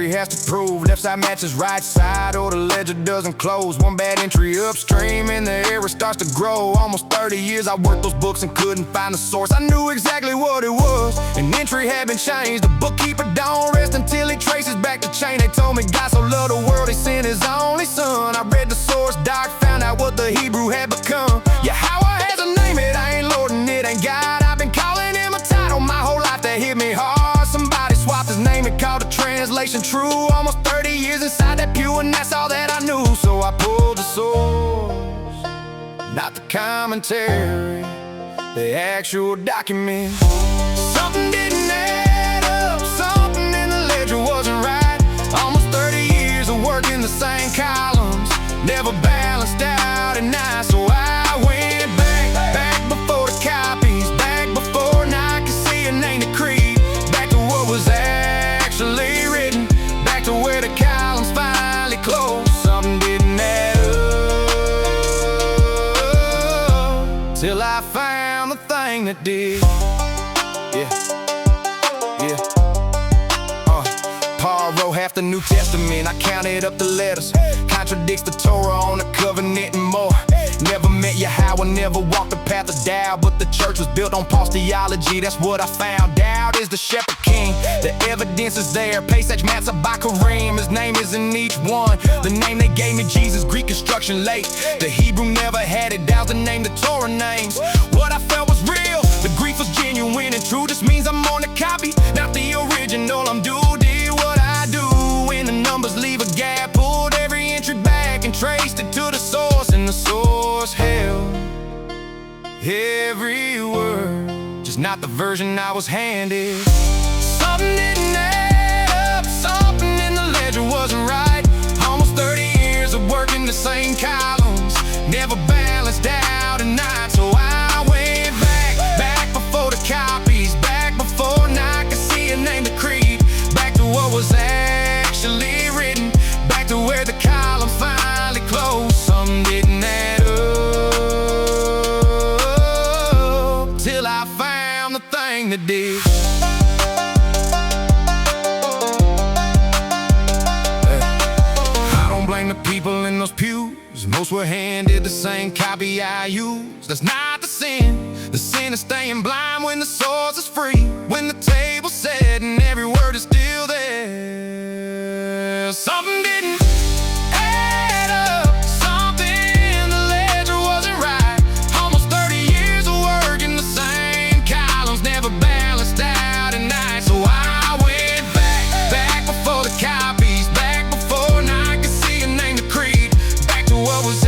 entry has to prove left side matches right side or the ledger doesn't close. One bad entry upstream and the error starts to grow. Almost 30 years I worked those books and couldn't find the source. I knew exactly what it was. An entry had been changed. The bookkeeper don't rest until he traces back the chain. They told me God so loved the world he sent his only son. I read the source doc, found out what the Hebrew had become. Yeah, how I had to name it, I ain't Lord and it ain't God. I've been calling him a title my whole life that hit me hard. Somebody swapped his name and called the translation true. Almost 30 years inside that pew and that's all that I knew. So I pulled the source, not the commentary, the actual document. Something didn't add up, something in the ledger wasn't right. Almost 30 years of working the same columns, never balanced out at night. So I went back before the copies, back before I could see a name to creed, back to what was actually written, back to where the columns finally closed. Something didn't add up till I found the thing that did. Paul wrote half the New Testament, I counted up the letters. Contradicts the Torah on the covenant and more. Never met Yahweh, never walked the path of doubt, but the church was built on Paul's theology. That's what I found out is the shepherd king. The evidence is there, Pesach, Matzah, by Kareem. His name is in each one. The name they gave me, Jesus, Greek construction late. The Hebrew never had it, that was the name the Torah names. What I felt was real, the grief was genuine and true. This means I'm on the copy, not the original. I'm due what I do when the numbers leave a gap. Pulled every entry back and traced it to the source, and the source held every word, just not the version I was handed. Something didn't add up, something in the ledger wasn't right. Almost 30 years of working the same columns, never balanced out at night. So I went back before the copies, back before I could see a name to creed, back to what was actually written, back to where the column finally closed. Something didn't add up till I found the thing that did. I don't blame the people in those pews, most were handed the same copy I used. That's not the sin. The sin is staying blind when the source is free, when the table's set and every word is still there. Something didn't add up, something in the ledger wasn't right. Almost 30 years of work in the same columns, never balanced out at night. So I went back before the copies, back before I could see a name to creed, back to what was